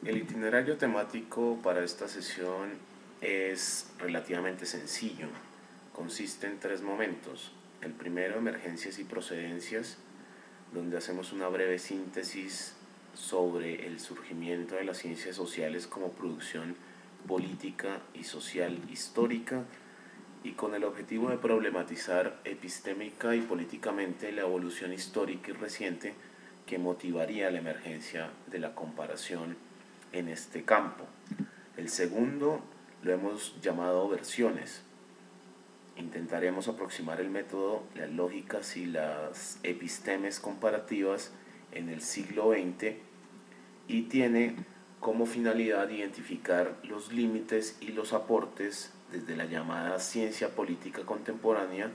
El itinerario temático para esta sesión es relativamente sencillo. Consiste en tres momentos. El primero, emergencias y procedencias, donde hacemos una breve síntesis sobre el surgimiento de las ciencias sociales como producción política y social histórica y con el objetivo de problematizar epistémica y políticamente la evolución histórica y reciente que motivaría la emergencia de la comparación en este campo. El segundo lo hemos llamado versiones. Intentaremos aproximar el método, las lógicas y las epistemes comparativas en el siglo XX y tiene como finalidad identificar los límites y los aportes desde la llamada ciencia política contemporánea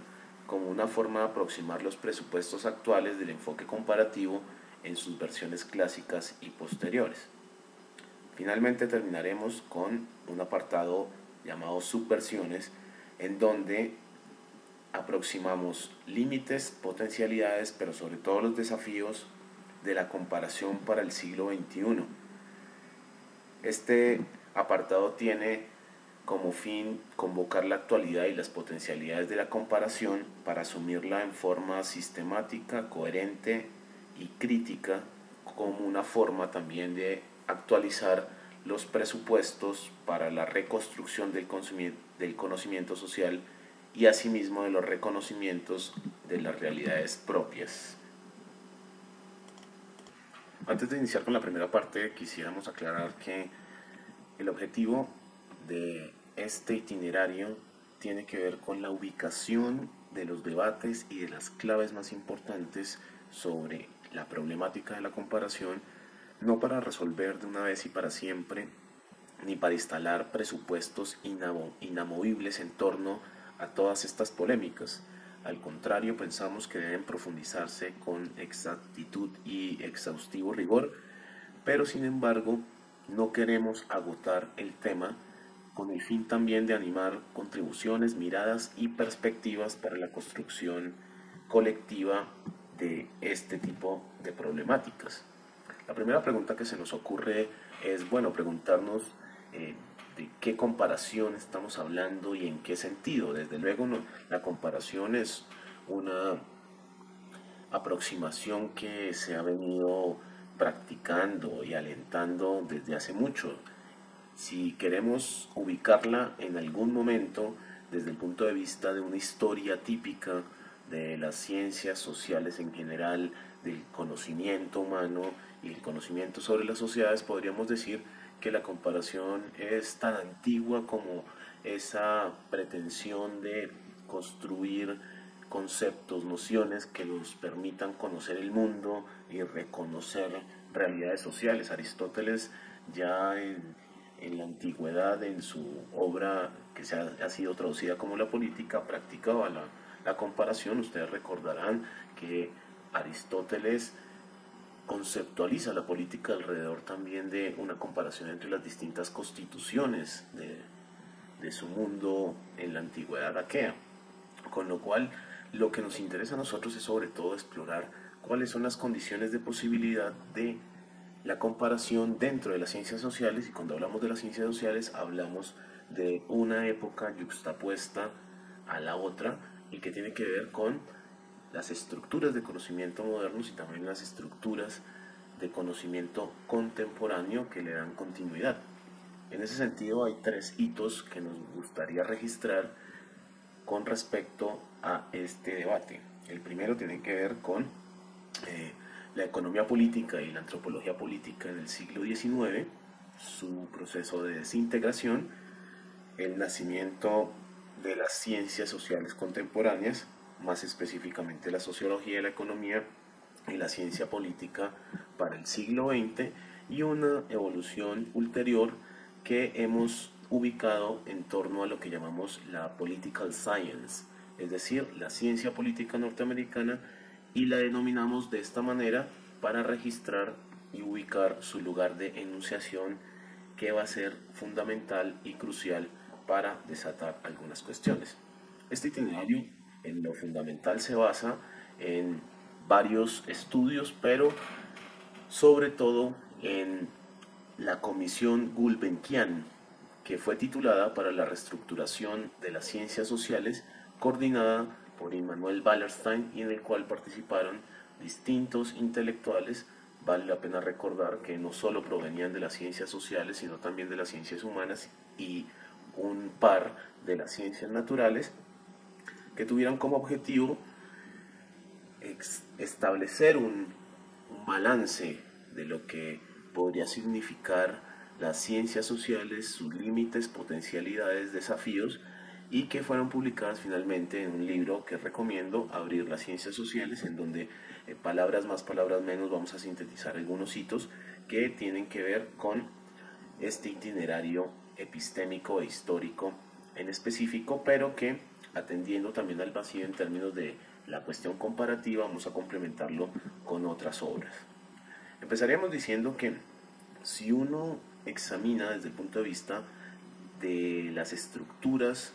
como una forma de aproximar los presupuestos actuales del enfoque comparativo en sus versiones clásicas y posteriores. Finalmente terminaremos con un apartado llamado subversiones, en donde aproximamos límites, potencialidades, pero sobre todo los desafíos de la comparación para el siglo XXI. Este apartado tiene como fin convocar la actualidad y las potencialidades de la comparación para asumirla en forma sistemática, coherente y crítica, como una forma también de actualizar los presupuestos para la reconstrucción del conocimiento social y asimismo de los reconocimientos de las realidades propias. Antes de iniciar con la primera parte, quisiéramos aclarar que el objetivo de este itinerario tiene que ver con la ubicación de los debates y de las claves más importantes sobre la problemática de la comparación, no para resolver de una vez y para siempre, ni para instalar presupuestos inamovibles en torno a todas estas polémicas. Al contrario, pensamos que deben profundizarse con exactitud y exhaustivo rigor, pero sin embargo no queremos agotar el tema con el fin también de animar contribuciones, miradas y perspectivas para la construcción colectiva de este tipo de problemáticas. La primera pregunta que se nos ocurre es, bueno, preguntarnos de qué comparación estamos hablando y en qué sentido. Desde luego, la comparación es una aproximación que se ha venido practicando y alentando desde hace mucho. Si queremos ubicarla en algún momento desde el punto de vista de una historia típica de las ciencias sociales en general, del conocimiento humano y el conocimiento sobre las sociedades, podríamos decir que la comparación es tan antigua como esa pretensión de construir conceptos, nociones que nos permitan conocer el mundo y reconocer realidades sociales. Aristóteles ya en la antigüedad, en su obra que ha sido traducida como La Política, practicaba la comparación. Ustedes recordarán que Aristóteles conceptualiza la política alrededor también de una comparación entre las distintas constituciones de su mundo en la antigüedad aquea. Con lo cual, lo que nos interesa a nosotros es sobre todo explorar cuáles son las condiciones de posibilidad de la comparación dentro de las ciencias sociales, y cuando hablamos de las ciencias sociales hablamos de una época yuxtapuesta a la otra y que tiene que ver con las estructuras de conocimiento modernos y también las estructuras de conocimiento contemporáneo que le dan continuidad. En ese sentido hay tres hitos que nos gustaría registrar con respecto a este debate. El primero tiene que ver con la economía política y la antropología política en el siglo XIX, su proceso de desintegración, el nacimiento de las ciencias sociales contemporáneas, más específicamente la sociología y la economía y la ciencia política para el siglo XX, y una evolución ulterior que hemos ubicado en torno a lo que llamamos la political science, es decir, la ciencia política norteamericana, y la denominamos de esta manera para registrar y ubicar su lugar de enunciación, que va a ser fundamental y crucial para desatar algunas cuestiones. Este itinerario en lo fundamental se basa en varios estudios, pero sobre todo en la Comisión Gulbenkian, que fue titulada para la reestructuración de las ciencias sociales, coordinada por Immanuel Wallerstein y en el cual participaron distintos intelectuales. Vale la pena recordar que no solo provenían de las ciencias sociales, sino también de las ciencias humanas y un par de las ciencias naturales, que tuvieron como objetivo establecer un balance de lo que podría significar las ciencias sociales, sus límites, potencialidades, desafíos, y que fueron publicadas finalmente en un libro que recomiendo, Abrir las ciencias sociales, en donde palabras más, palabras menos, vamos a sintetizar algunos hitos que tienen que ver con este itinerario epistémico e histórico en específico, pero que atendiendo también al vacío en términos de la cuestión comparativa, vamos a complementarlo con otras obras. Empezaríamos diciendo que si uno examina desde el punto de vista de las estructuras,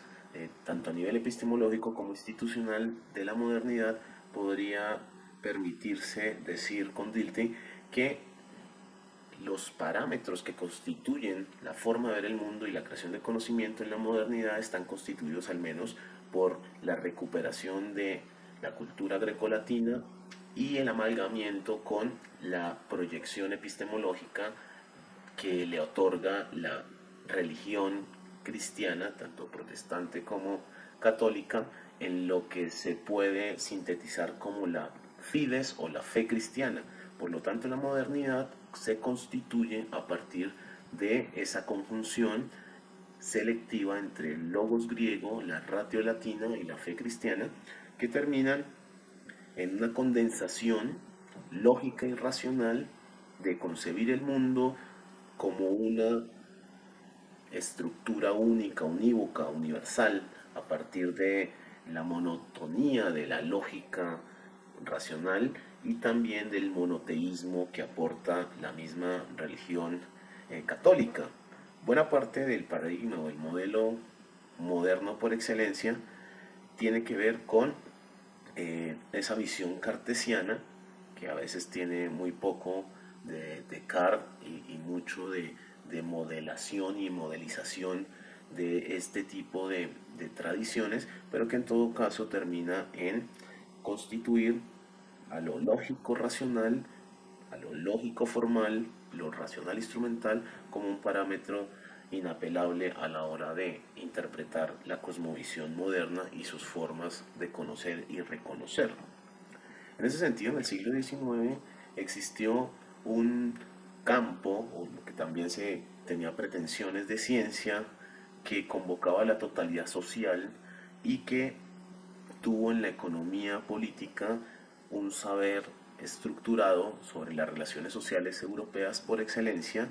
tanto a nivel epistemológico como institucional de la modernidad, podría permitirse decir con Dilthey que los parámetros que constituyen la forma de ver el mundo y la creación de conocimiento en la modernidad están constituidos al menos por la recuperación de la cultura grecolatina y el amalgamiento con la proyección epistemológica que le otorga la religión cristiana, tanto protestante como católica, en lo que se puede sintetizar como la fides o la fe cristiana. Por lo tanto, la modernidad se constituye a partir de esa conjunción selectiva entre el logos griego, la ratio latina y la fe cristiana, que terminan en una condensación lógica y racional de concebir el mundo como una estructura única, unívoca, universal, a partir de la monotonía de la lógica racional y también del monoteísmo que aporta la misma religión católica. Buena parte del paradigma o el modelo moderno por excelencia tiene que ver con esa visión cartesiana que a veces tiene muy poco de Descartes y mucho de modelación y modelización de este tipo de tradiciones, pero que en todo caso termina en constituir a lo lógico racional, a lo lógico formal, lo racional instrumental como un parámetro inapelable a la hora de interpretar la cosmovisión moderna y sus formas de conocer y reconocer. En ese sentido, en el siglo XIX existió un campo, o lo que también se tenía pretensiones de ciencia, que convocaba a la totalidad social y que tuvo en la economía política un saber estructurado sobre las relaciones sociales europeas por excelencia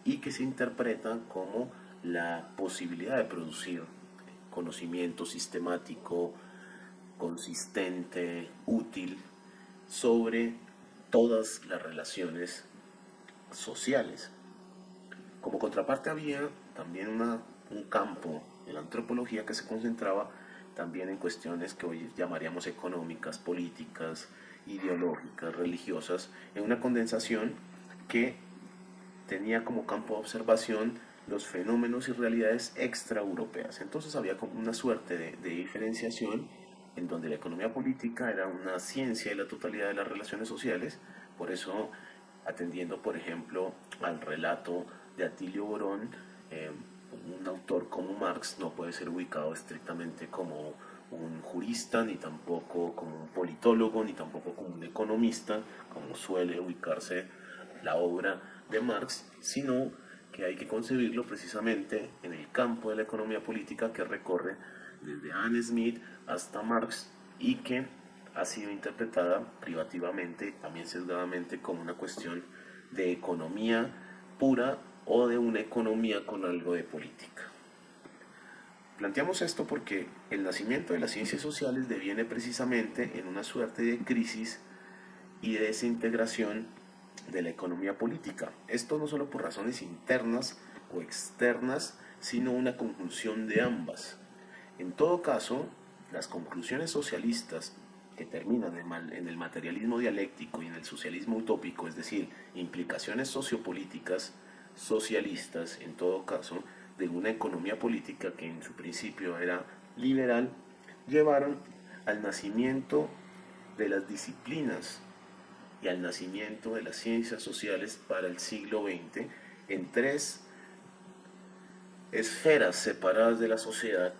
y que se interpreta como la posibilidad de producir conocimiento sistemático, consistente, útil sobre todas las relaciones sociales. Como contraparte había también un campo en la antropología que se concentraba también en cuestiones que hoy llamaríamos económicas, políticas, ideológicas, religiosas, en una condensación que tenía como campo de observación los fenómenos y realidades extraeuropeas. Entonces había como una suerte de diferenciación en donde la economía política era una ciencia de la totalidad de las relaciones sociales, por eso atendiendo por ejemplo al relato de Atilio Borón, un autor como Marx no puede ser ubicado estrictamente como un jurista, ni tampoco como un politólogo, ni tampoco como un economista, como suele ubicarse la obra de Marx, sino que hay que concebirlo precisamente en el campo de la economía política que recorre desde Adam Smith hasta Marx y que ha sido interpretada privativamente, también sesgadamente, como una cuestión de economía pura o de una economía con algo de política. Planteamos esto porque el nacimiento de las ciencias sociales deviene precisamente en una suerte de crisis y de desintegración de la economía política. Esto no solo por razones internas o externas, sino una conjunción de ambas. En todo caso, las conclusiones socialistas que terminan en el materialismo dialéctico y en el socialismo utópico, es decir, implicaciones sociopolíticas socialistas, en todo caso, de una economía política que en su principio era liberal, llevaron al nacimiento de las disciplinas y al nacimiento de las ciencias sociales para el siglo XX en tres esferas separadas de la sociedad,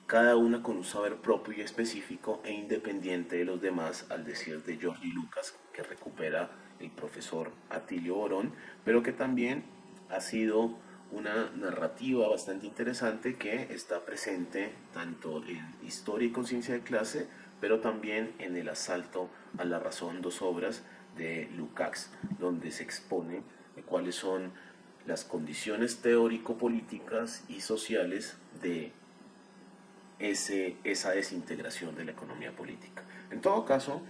cada una con un saber propio y específico e independiente de los demás, al decir de George Lucas, que recupera el profesor Atilio Borón, pero que también ha sido una narrativa bastante interesante que está presente tanto en Historia y Conciencia de Clase, pero también en El asalto a la razón, dos obras de Lukács, donde se expone cuáles son las condiciones teórico-políticas y sociales de esa desintegración de la economía política. En todo caso,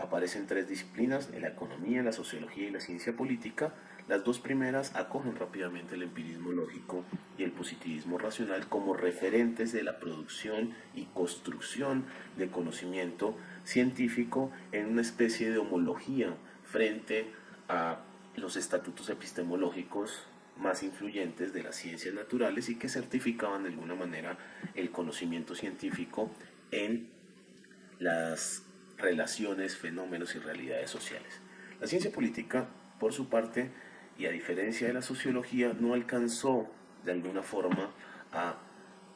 aparecen tres disciplinas, la economía, la sociología y la ciencia política. Las dos primeras acogen rápidamente el empirismo lógico y el positivismo racional como referentes de la producción y construcción de conocimiento científico en una especie de homología frente a los estatutos epistemológicos más influyentes de las ciencias naturales y que certificaban de alguna manera el conocimiento científico en las relaciones, fenómenos y realidades sociales. La ciencia política, por su parte, y a diferencia de la sociología, no alcanzó de alguna forma a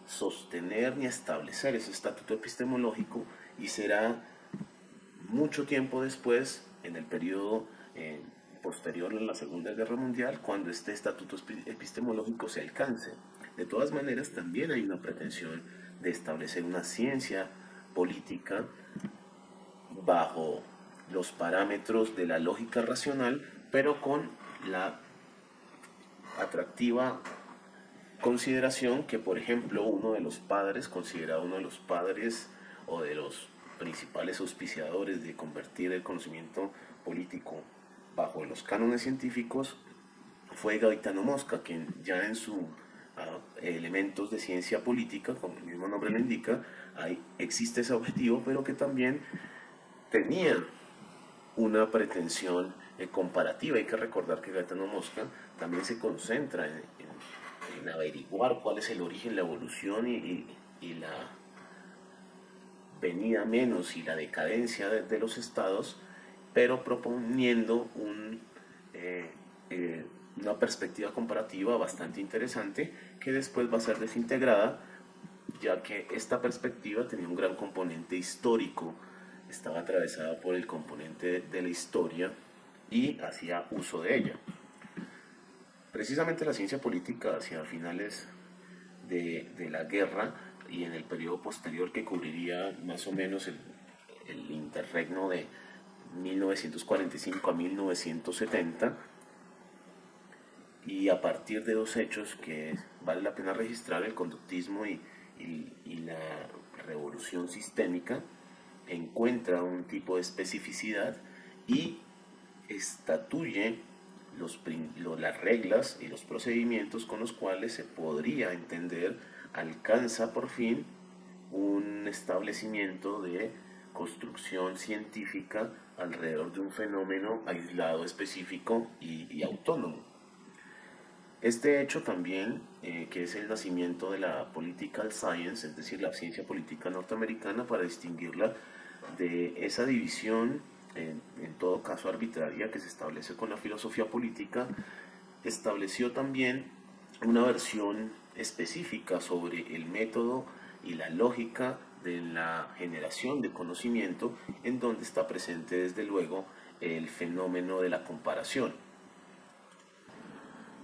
sostener ni a establecer ese estatuto epistemológico y será mucho tiempo después, en el periodo posterior a la Segunda Guerra Mundial, cuando este estatuto epistemológico se alcance. De todas maneras, también hay una pretensión de establecer una ciencia política bajo los parámetros de la lógica racional, pero con la atractiva consideración que, por ejemplo, uno de los padres, considerado uno de los padres o de los principales auspiciadores de convertir el conocimiento político bajo los cánones científicos, fue Gaetano Mosca, quien ya en sus elementos de ciencia política, como el mismo nombre lo indica, existe ese objetivo, pero que también tenía una pretensión comparativa. Hay que recordar que Gaetano Mosca también se concentra en averiguar cuál es el origen, la evolución y la venida menos y la decadencia de los estados, pero proponiendo una perspectiva comparativa bastante interesante que después va a ser desintegrada, ya que esta perspectiva tenía un gran componente histórico, estaba atravesada por el componente de la historia y hacía uso de ella. Precisamente la ciencia política hacia finales de la guerra y en el periodo posterior, que cubriría más o menos el interregno de 1945 a 1970, y a partir de dos hechos que vale la pena registrar, el conductismo y la revolución sistémica, encuentra un tipo de especificidad y estatuye las reglas y los procedimientos con los cuales se podría entender, alcanza por fin un establecimiento de construcción científica alrededor de un fenómeno aislado, específico y autónomo. Este hecho también, que es el nacimiento de la political science, es decir, la ciencia política norteamericana, para distinguirla de esa división, en todo caso arbitraria, que se establece con la filosofía política, estableció también una versión específica sobre el método y la lógica de la generación de conocimiento, en donde está presente desde luego el fenómeno de la comparación.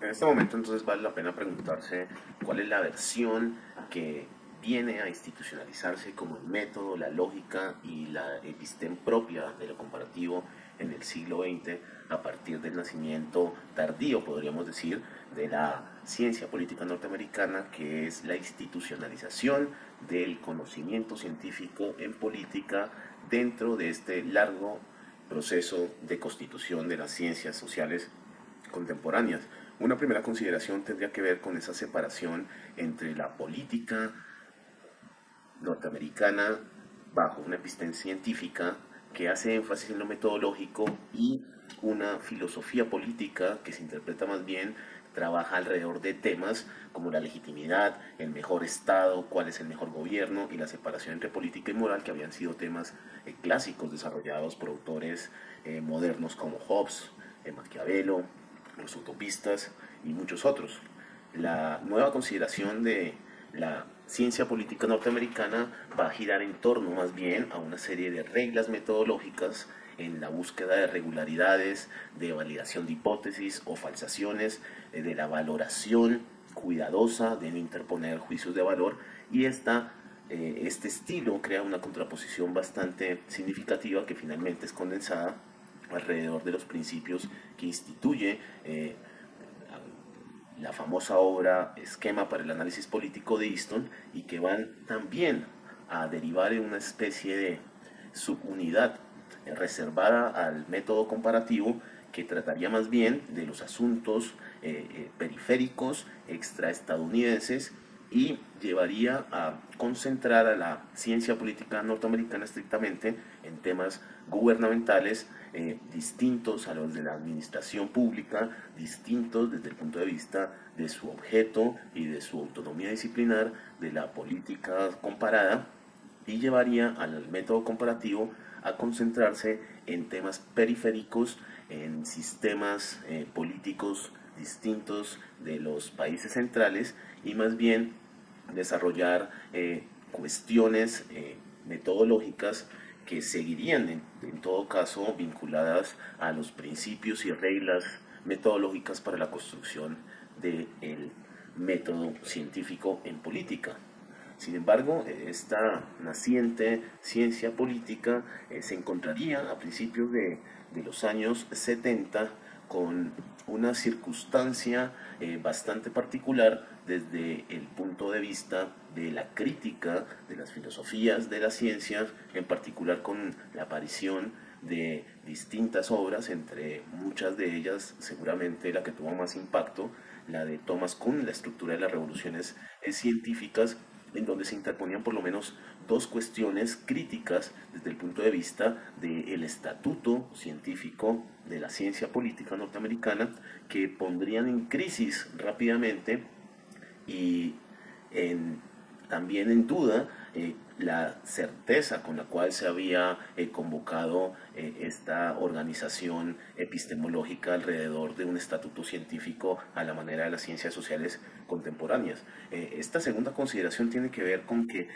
En este momento entonces vale la pena preguntarse cuál es la versión que viene a institucionalizarse como el método, la lógica y la episteme propia de lo comparativo en el siglo XX, a partir del nacimiento tardío, podríamos decir, de la ciencia política norteamericana, que es la institucionalización del conocimiento científico en política dentro de este largo proceso de constitución de las ciencias sociales contemporáneas. Una primera consideración tendría que ver con esa separación entre la política norteamericana bajo una episteme científica que hace énfasis en lo metodológico y una filosofía política que se interpreta más bien, trabaja alrededor de temas como la legitimidad, el mejor Estado, cuál es el mejor gobierno y la separación entre política y moral, que habían sido temas clásicos desarrollados por autores modernos como Hobbes, Maquiavelo, los utopistas y muchos otros. La nueva consideración de la ciencia política norteamericana va a girar en torno más bien a una serie de reglas metodológicas en la búsqueda de regularidades, de validación de hipótesis o falsaciones, de la valoración cuidadosa, de no interponer juicios de valor, y este estilo crea una contraposición bastante significativa que finalmente es condensada alrededor de los principios que instituye la famosa obra Esquema para el análisis político de Easton, y que van también a derivar en una especie de subunidad reservada al método comparativo, que trataría más bien de los asuntos periféricos extraestadounidenses y llevaría a concentrar a la ciencia política norteamericana estrictamente en temas gubernamentales distintos a los de la administración pública, distintos desde el punto de vista de su objeto y de su autonomía disciplinar, de la política comparada, y llevaría al método comparativo a concentrarse en temas periféricos, en sistemas políticos distintos de los países centrales, y más bien desarrollar cuestiones metodológicas que seguirían en todo caso vinculadas a los principios y reglas metodológicas para la construcción del método científico en política. Sin embargo, esta naciente ciencia política se encontraría a principios de los años 70 con una circunstancia bastante particular desde el punto de vista de la crítica de las filosofías de la ciencia, en particular con la aparición de distintas obras, entre muchas de ellas seguramente la que tuvo más impacto, la de Thomas Kuhn, La estructura de las revoluciones científicas, en donde se interponían por lo menos dos cuestiones críticas desde el punto de vista del estatuto científico de la ciencia política norteamericana, que pondrían en crisis rápidamente y en, también en duda la certeza con la cual se había convocado esta organización epistemológica alrededor de un estatuto científico a la manera de las ciencias sociales contemporáneas. Esta segunda consideración tiene que ver con que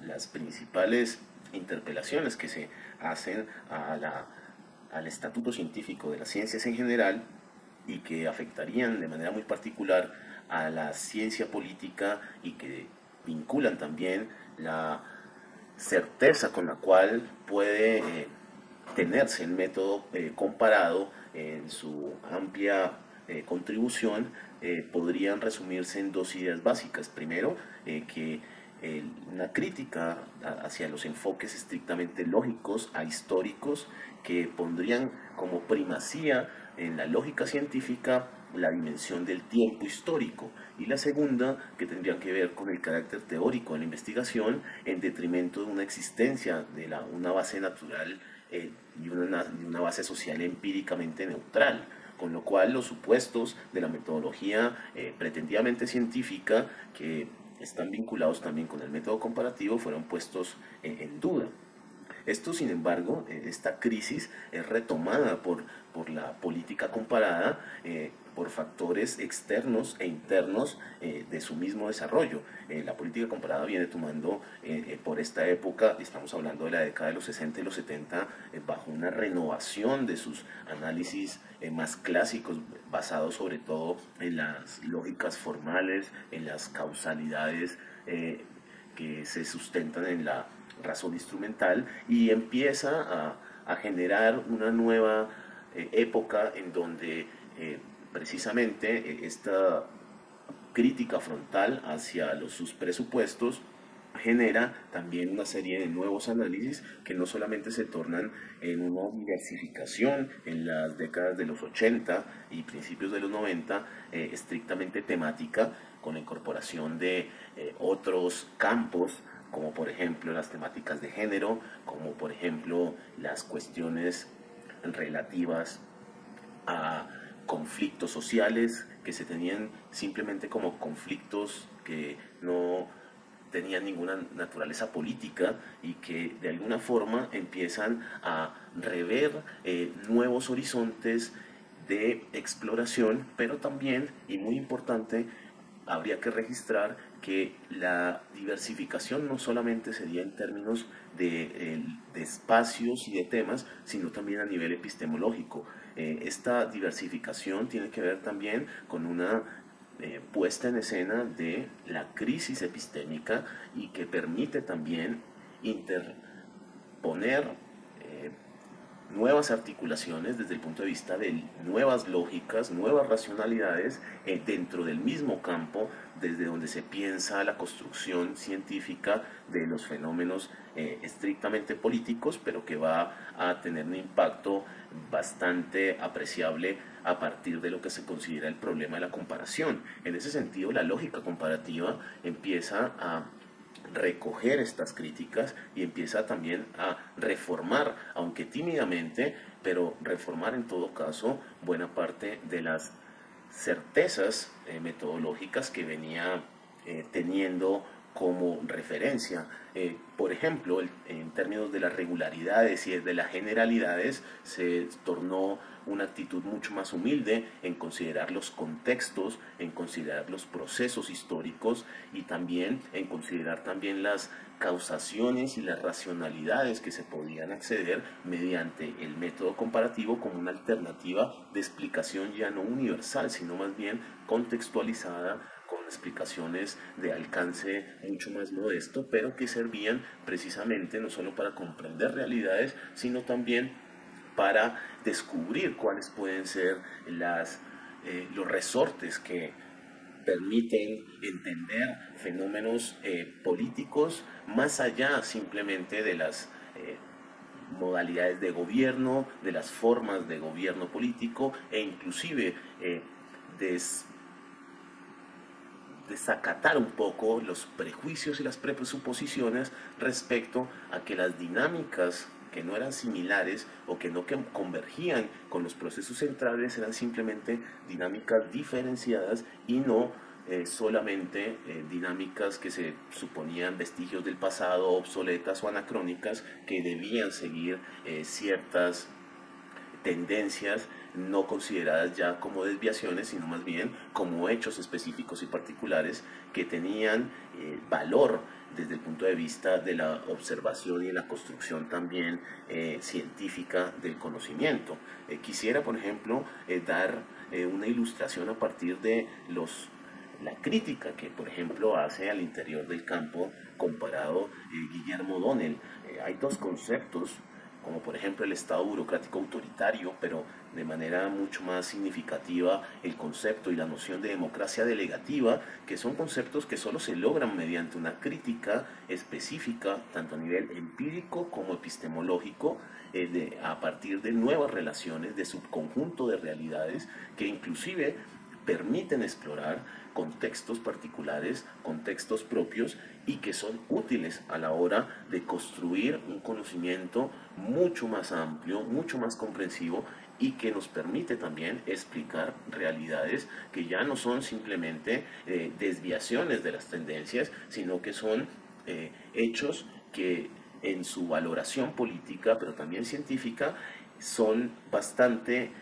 las principales interpelaciones que se hacen al estatuto científico de las ciencias en general, y que afectarían de manera muy particular a la ciencia política y que vinculan también la certeza con la cual puede tenerse el método comparado en su amplia contribución, podrían resumirse en dos ideas básicas. Primero, que una crítica hacia los enfoques estrictamente lógicos, ahistóricos, que pondrían como primacía en la lógica científica la dimensión del tiempo histórico, y la segunda, que tendría que ver con el carácter teórico de la investigación en detrimento de una existencia de una base natural y una base social empíricamente neutral, con lo cual los supuestos de la metodología pretendidamente científica, que están vinculados también con el método comparativo, fueron puestos en duda. Esto, sin embargo, esta crisis es retomada por la política comparada, por factores externos e internos de su mismo desarrollo. La política comparada viene tomando por esta época, estamos hablando de la década de los 60 y los 70, bajo una renovación de sus análisis más clásicos, basados sobre todo en las lógicas formales, en las causalidades que se sustentan en la razón instrumental, y empieza a generar una nueva época en donde precisamente esta crítica frontal hacia sus presupuestos genera también una serie de nuevos análisis que no solamente se tornan en una diversificación en las décadas de los 80 y principios de los 90, estrictamente temática, con la incorporación de otros campos, como por ejemplo las temáticas de género, como por ejemplo las cuestiones relativas a conflictos sociales que se tenían simplemente como conflictos que no tenían ninguna naturaleza política y que de alguna forma empiezan a rever nuevos horizontes de exploración, pero también, y muy importante, habría que registrar que la diversificación no solamente sería en términos de espacios y de temas, sino también a nivel epistemológico. Esta diversificación tiene que ver también con una puesta en escena de la crisis epistémica y que permite también interponer eh, nuevas articulaciones desde el punto de vista de nuevas lógicas, nuevas racionalidades dentro del mismo campo desde donde se piensa la construcción científica de los fenómenos estrictamente políticos, pero que va a tener un impacto bastante apreciable a partir de lo que se considera el problema de la comparación. En ese sentido, la lógica comparativa empieza a recoger estas críticas y empieza también a reformar, aunque tímidamente, pero reformar en todo caso buena parte de las certezas metodológicas que venía teniendo como referencia. Por ejemplo, en términos de las regularidades y de las generalidades, se tornó una actitud mucho más humilde en considerar los contextos, en considerar los procesos históricos y también en considerar también las causaciones y las racionalidades que se podían acceder mediante el método comparativo como una alternativa de explicación ya no universal, sino más bien contextualizada con explicaciones de alcance mucho más modesto, pero que servían precisamente no solo para comprender realidades, sino también para descubrir cuáles pueden ser los resortes que permiten entender fenómenos políticos más allá simplemente de las modalidades de gobierno, de las formas de gobierno político e inclusive des, desacatar un poco los prejuicios y las presuposiciones respecto a que las dinámicas que no eran similares o que no convergían con los procesos centrales eran simplemente dinámicas diferenciadas y no solamente dinámicas que se suponían vestigios del pasado, obsoletas o anacrónicas que debían seguir ciertas tendencias no consideradas ya como desviaciones, sino más bien como hechos específicos y particulares que tenían valor desde el punto de vista de la observación y de la construcción también científica del conocimiento. Quisiera, por ejemplo, dar una ilustración a partir de la crítica que, por ejemplo, hace al interior del campo comparado Guillermo O'Donnell. Hay dos conceptos como por ejemplo el Estado burocrático autoritario, pero de manera mucho más significativa el concepto y la noción de democracia delegativa, que son conceptos que solo se logran mediante una crítica específica, tanto a nivel empírico como epistemológico, a partir de nuevas relaciones, de subconjunto de realidades que inclusive permiten explorar contextos particulares, contextos propios y que son útiles a la hora de construir un conocimiento mucho más amplio, mucho más comprensivo y que nos permite también explicar realidades que ya no son simplemente desviaciones de las tendencias, sino que son hechos que en su valoración política, pero también científica, son bastante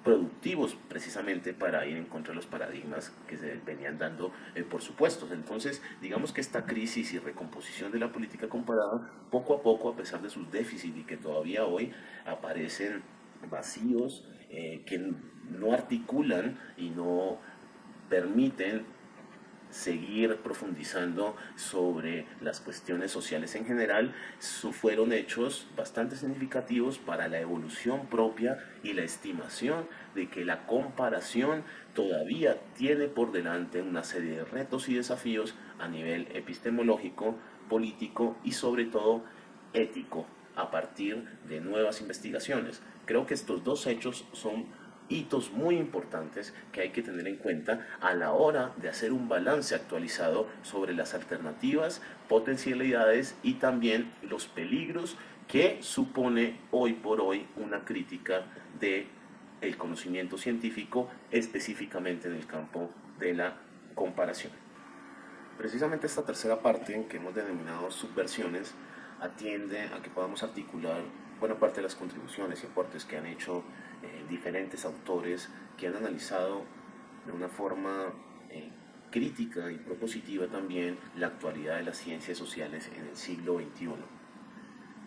productivos precisamente para ir en contra de los paradigmas que se venían dando por supuesto. Entonces, digamos que esta crisis y recomposición de la política comparada, poco a poco, a pesar de sus déficits y que todavía hoy aparecen vacíos que no articulan y no permiten seguir profundizando sobre las cuestiones sociales en general, fueron hechos bastante significativos para la evolución propia y la estimación de que la comparación todavía tiene por delante una serie de retos y desafíos a nivel epistemológico, político y sobre todo ético a partir de nuevas investigaciones. Creo que estos dos hechos son hitos muy importantes que hay que tener en cuenta a la hora de hacer un balance actualizado sobre las alternativas, potencialidades y también los peligros que supone hoy por hoy una crítica de el conocimiento científico, específicamente en el campo de la comparación. Precisamente esta tercera parte, que hemos denominado subversiones, atiende a que podamos articular buena parte de las contribuciones y aportes que han hecho diferentes autores que han analizado de una forma crítica y propositiva también la actualidad de las ciencias sociales en el siglo XXI.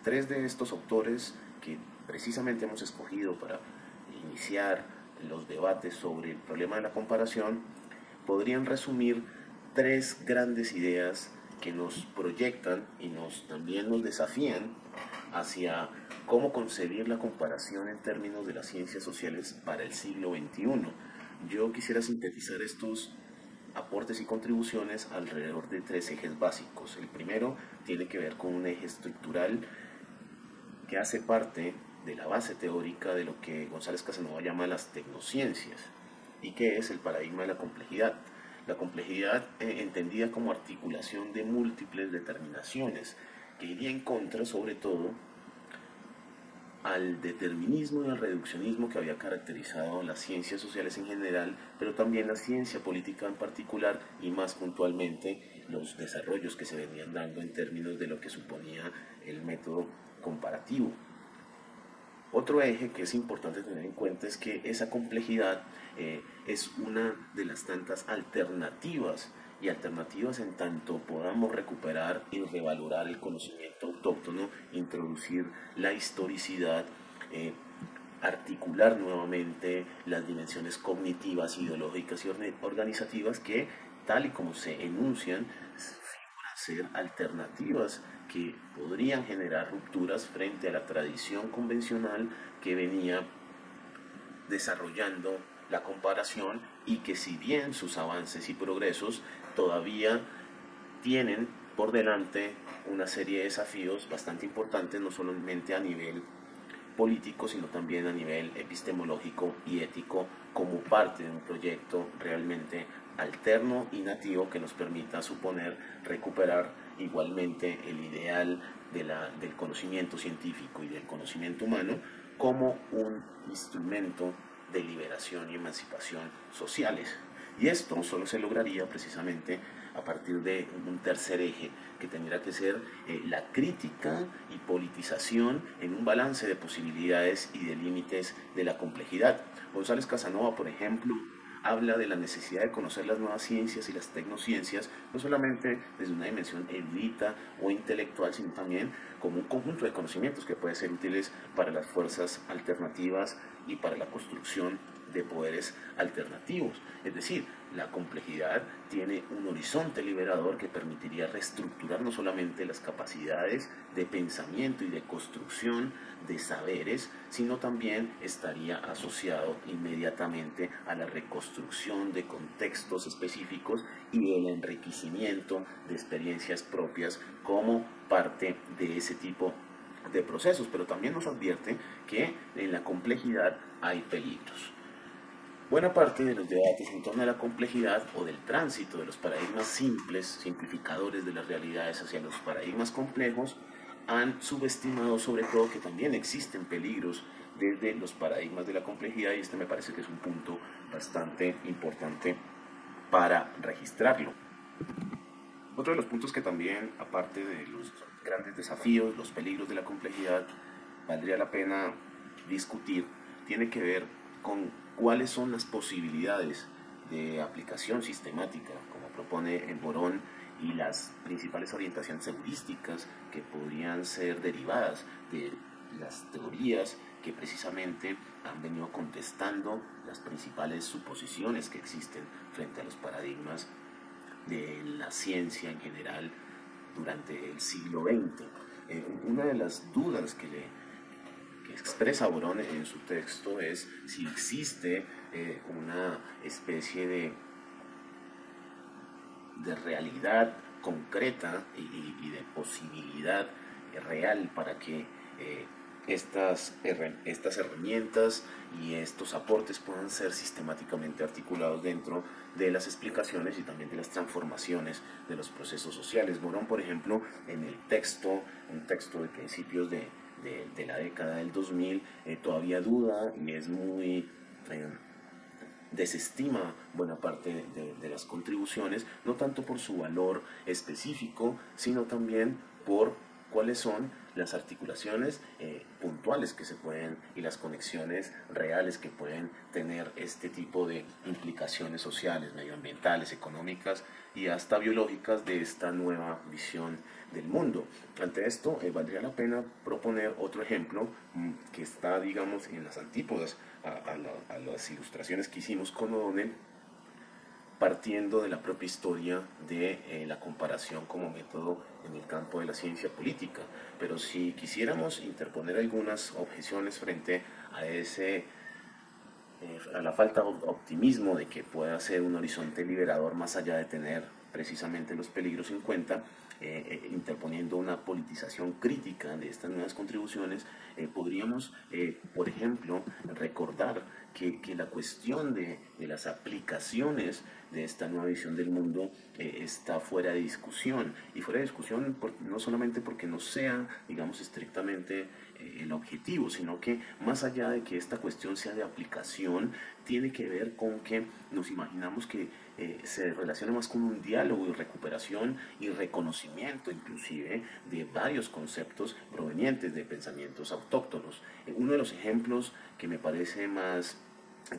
Tres de estos autores que precisamente hemos escogido para iniciar los debates sobre el problema de la comparación podrían resumir tres grandes ideas que nos proyectan y también nos desafían hacia cómo concebir la comparación en términos de las ciencias sociales para el siglo XXI. Yo quisiera sintetizar estos aportes y contribuciones alrededor de tres ejes básicos. El primero tiene que ver con un eje estructural que hace parte de la base teórica de lo que González Casanova llama las tecnociencias y que es el paradigma de la complejidad. La complejidad entendida como articulación de múltiples determinaciones que iría en contra sobre todo al determinismo y al reduccionismo que había caracterizado las ciencias sociales en general, pero también la ciencia política en particular y más puntualmente los desarrollos que se venían dando en términos de lo que suponía el método comparativo. Otro eje que es importante tener en cuenta es que esa complejidad es una de las tantas alternativas y alternativas en tanto podamos recuperar y revalorar el conocimiento autóctono, introducir la historicidad, articular nuevamente las dimensiones cognitivas, ideológicas y organizativas que, tal y como se enuncian, figuran ser alternativas que podrían generar rupturas frente a la tradición convencional que venía desarrollando la comparación y que si bien sus avances y progresos todavía tienen por delante una serie de desafíos bastante importantes, no solamente a nivel político, sino también a nivel epistemológico y ético, como parte de un proyecto realmente alterno y nativo que nos permita suponer recuperar igualmente el ideal del conocimiento científico y del conocimiento humano como un instrumento de liberación y emancipación sociales. Y esto solo se lograría precisamente a partir de un tercer eje que tendría que ser la crítica y politización en un balance de posibilidades y de límites de la complejidad. González Casanova, por ejemplo, habla de la necesidad de conocer las nuevas ciencias y las tecnociencias, no solamente desde una dimensión erudita o intelectual, sino también como un conjunto de conocimientos que pueden ser útiles para las fuerzas alternativas y para la construcción de poderes alternativos. Es decir, la complejidad tiene un horizonte liberador que permitiría reestructurar no solamente las capacidades de pensamiento y de construcción de saberes, sino también estaría asociado inmediatamente a la reconstrucción de contextos específicos y el enriquecimiento de experiencias propias como parte de ese tipo de procesos, pero también nos advierte que en la complejidad hay peligros. Buena parte de los debates en torno a la complejidad o del tránsito de los paradigmas simples, simplificadores de las realidades hacia los paradigmas complejos, han subestimado sobre todo que también existen peligros desde los paradigmas de la complejidad y este me parece que es un punto bastante importante para registrarlo. Otro de los puntos que también, aparte de los grandes desafíos, los peligros de la complejidad, valdría la pena discutir, tiene que ver con cuáles son las posibilidades de aplicación sistemática, como propone el Borón, y las principales orientaciones heurísticas que podrían ser derivadas de las teorías que precisamente han venido contestando las principales suposiciones que existen frente a los paradigmas de la ciencia en general durante el siglo XX. Una de las dudas que expresa Borón en su texto es si existe una especie de realidad concreta y de posibilidad real para que estas herramientas y estos aportes puedan ser sistemáticamente articulados dentro de las explicaciones y también de las transformaciones de los procesos sociales. Morón, por ejemplo, en el texto, un texto de principios de la década del 2000, todavía duda y es muy eh, desestima buena parte de las contribuciones, no tanto por su valor específico, sino también por cuáles son las articulaciones puntuales que se pueden y las conexiones reales que pueden tener este tipo de implicaciones sociales, medioambientales, económicas y hasta biológicas de esta nueva visión del mundo. Ante esto, valdría la pena proponer otro ejemplo que está, digamos, en las antípodas a las ilustraciones que hicimos con O'Donnell, partiendo de la propia historia de la comparación como método en el campo de la ciencia política. Pero si quisiéramos interponer algunas objeciones frente a a la falta de optimismo de que pueda ser un horizonte liberador más allá de tener precisamente los peligros en cuenta, interponiendo una politización crítica de estas nuevas contribuciones, podríamos, por ejemplo, recordar que la cuestión de las aplicaciones de esta nueva visión del mundo está fuera de discusión. Y fuera de discusión no solamente porque no sea, digamos, estrictamente el objetivo, sino que más allá de que esta cuestión sea de aplicación, tiene que ver con que nos imaginamos que se relaciona más con un diálogo y recuperación y reconocimiento inclusive de varios conceptos provenientes de pensamientos autóctonos. Uno de los ejemplos que me parece más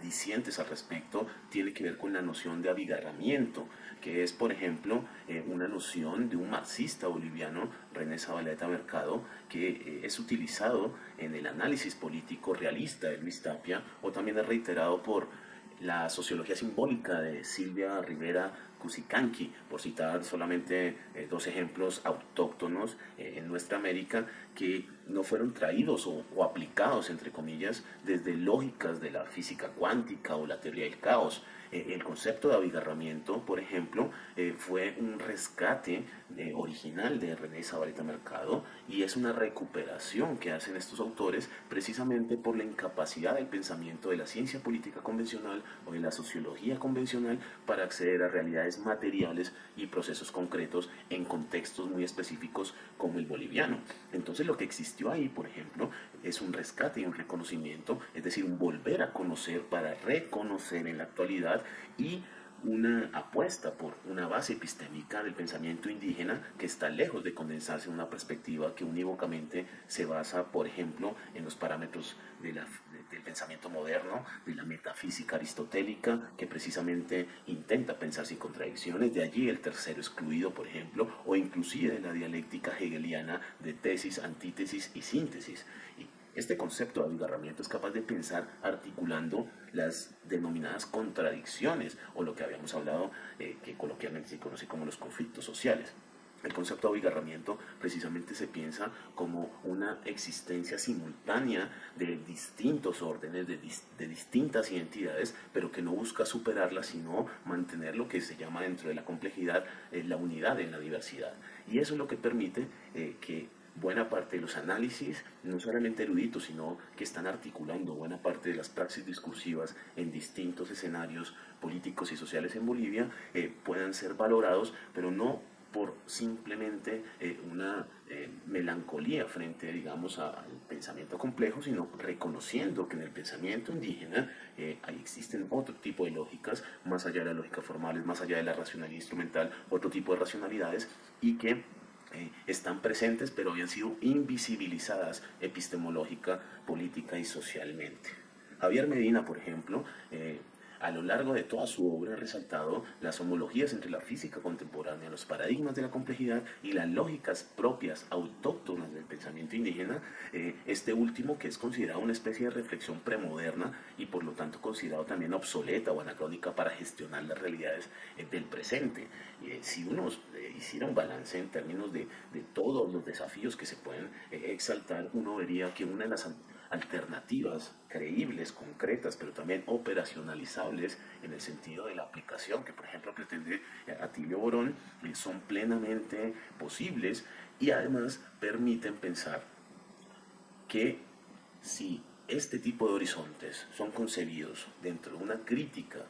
dicientes al respecto tiene que ver con la noción de abigarramiento, que es, por ejemplo, una noción de un marxista boliviano, René Zabaleta Mercado, que es utilizado en el análisis político realista de Luis Tapia, o también es reiterado por la sociología simbólica de Silvia Rivera Cusicanqui, por citar solamente dos ejemplos autóctonos en nuestra América que no fueron traídos o aplicados, entre comillas, desde lógicas de la física cuántica o la teoría del caos. El concepto de abigarramiento, por ejemplo, fue un rescate original de René Zabaleta Mercado y es una recuperación que hacen estos autores precisamente por la incapacidad del pensamiento de la ciencia política convencional o de la sociología convencional para acceder a realidades materiales y procesos concretos en contextos muy específicos como el boliviano. Entonces lo que existió ahí, por ejemplo, es un rescate y un reconocimiento, es decir, un volver a conocer para reconocer en la actualidad y una apuesta por una base epistémica del pensamiento indígena que está lejos de condensarse en una perspectiva que unívocamente se basa, por ejemplo, en los parámetros del pensamiento moderno, de la metafísica aristotélica, que precisamente intenta pensar sin contradicciones, de allí el tercero excluido, por ejemplo, o inclusive de la dialéctica hegeliana de tesis, antítesis y síntesis. Y este concepto de abigarramiento es capaz de pensar articulando las denominadas contradicciones o lo que habíamos hablado, que coloquialmente se conoce como los conflictos sociales. El concepto de abigarramiento precisamente se piensa como una existencia simultánea de distintos órdenes, de distintas identidades, pero que no busca superarlas, sino mantener lo que se llama dentro de la complejidad la unidad en la diversidad. Y eso es lo que permite que buena parte de los análisis, no solamente eruditos, sino que están articulando buena parte de las praxis discursivas en distintos escenarios políticos y sociales en Bolivia, puedan ser valorados, pero no por simplemente una melancolía frente, digamos, al pensamiento complejo, sino reconociendo que en el pensamiento indígena ahí existen otro tipo de lógicas, más allá de las lógicas formales, más allá de la racionalidad instrumental, otro tipo de racionalidades, y que están presentes pero habían sido invisibilizadas epistemológica, política y socialmente. Javier Medina, por ejemplo, a lo largo de toda su obra ha resaltado las homologías entre la física contemporánea, los paradigmas de la complejidad y las lógicas propias, autóctonas del pensamiento indígena, este último que es considerado una especie de reflexión premoderna y por lo tanto considerado también obsoleta o anacrónica para gestionar las realidades del presente. Si uno hiciera un balance en términos de todos los desafíos que se pueden exaltar, uno vería que una de las alternativas creíbles, concretas, pero también operacionalizables en el sentido de la aplicación que, por ejemplo, pretende Atilio Borón, son plenamente posibles y además permiten pensar que si este tipo de horizontes son concebidos dentro de una crítica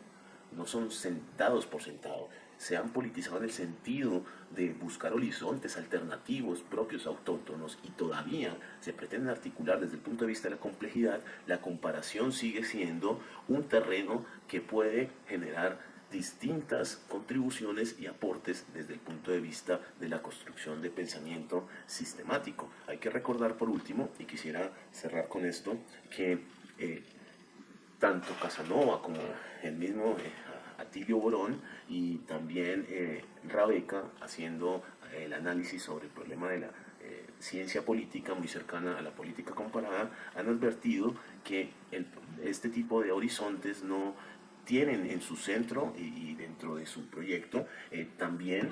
no son dados por sentado, se han politizado en el sentido de buscar horizontes alternativos, propios, autóctonos, y todavía se pretenden articular desde el punto de vista de la complejidad. La comparación sigue siendo un terreno que puede generar distintas contribuciones y aportes desde el punto de vista de la construcción de pensamiento sistemático. Hay que recordar por último, y quisiera cerrar con esto, que tanto Casanova como el mismo Atilio Borón y también Rabeca, haciendo el análisis sobre el problema de la ciencia política muy cercana a la política comparada, han advertido que este tipo de horizontes no tienen en su centro y dentro de su proyecto también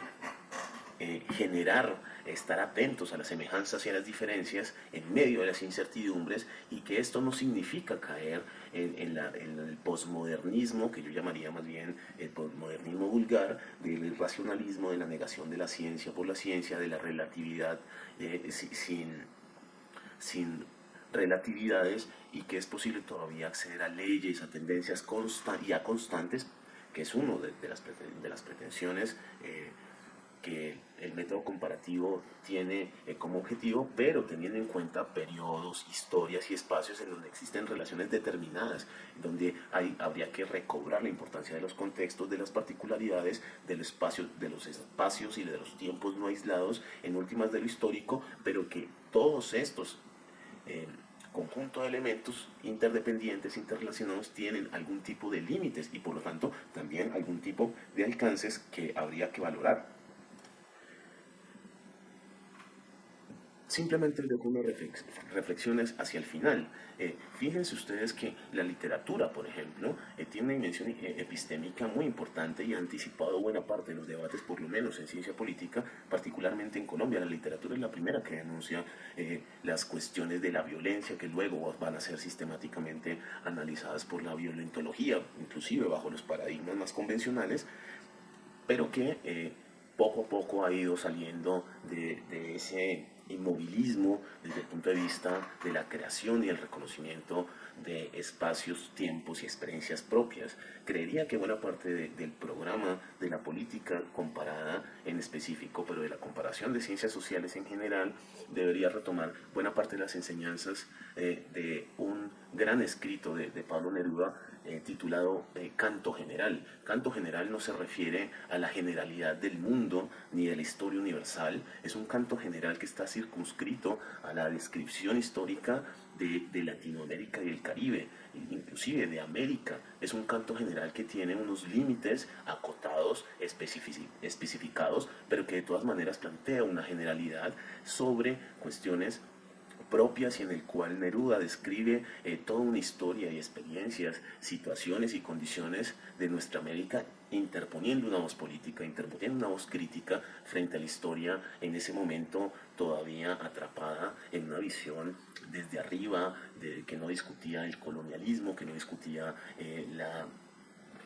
generar, estar atentos a las semejanzas y a las diferencias en medio de las incertidumbres, y que esto no significa caer en el posmodernismo, que yo llamaría más bien el posmodernismo vulgar, del racionalismo, de la negación de la ciencia por la ciencia, de la relatividad sin relatividades, y que es posible todavía acceder a leyes, a tendencias y a constantes, que es uno de las pretensiones que el método comparativo tiene como objetivo, pero teniendo en cuenta periodos, historias y espacios en donde existen relaciones determinadas, donde habría que recobrar la importancia de los contextos, de las particularidades, de los espacios y de los tiempos no aislados, en últimas de lo histórico, pero que todos estos eh, conjunto de elementos interdependientes, interrelacionados, tienen algún tipo de límites y por lo tanto también algún tipo de alcances que habría que valorar. Simplemente les dejo unas reflexiones hacia el final. Fíjense ustedes que la literatura, por ejemplo, tiene una dimensión epistémica muy importante y ha anticipado buena parte de los debates, por lo menos en ciencia política, particularmente en Colombia. La literatura es la primera que denuncia las cuestiones de la violencia, que luego van a ser sistemáticamente analizadas por la violentología, inclusive bajo los paradigmas más convencionales, pero que poco a poco ha ido saliendo de ese inmovilismo desde el punto de vista de la creación y el reconocimiento de espacios, tiempos y experiencias propias. Creería que buena parte del programa de la política comparada en específico, pero de la comparación de ciencias sociales en general, debería retomar buena parte de las enseñanzas de un gran escrito de Pablo Neruda titulado Canto General. Canto General no se refiere a la generalidad del mundo ni de la historia universal, es un canto general que está circunscrito a la descripción histórica de Latinoamérica y el Caribe, inclusive de América. Es un canto general que tiene unos límites acotados, especificados, pero que de todas maneras plantea una generalidad sobre cuestiones propias, y en el cual Neruda describe toda una historia y experiencias, situaciones y condiciones de nuestra América, interponiendo una voz política, interponiendo una voz crítica frente a la historia en ese momento todavía atrapada en una visión desde arriba, que no discutía el colonialismo, que no discutía la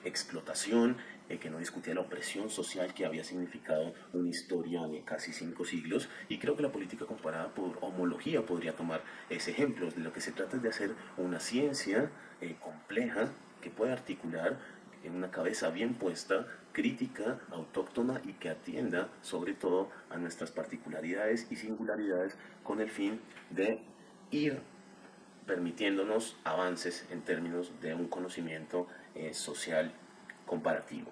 explotación, que no discutía la opresión social que había significado una historia de casi 5 siglos, y creo que la política comparada por homología podría tomar ese ejemplo. De lo que se trata es de hacer una ciencia compleja que pueda articular en una cabeza bien puesta, crítica, autóctona, y que atienda sobre todo a nuestras particularidades y singularidades, con el fin de ir permitiéndonos avances en términos de un conocimiento social comparativo.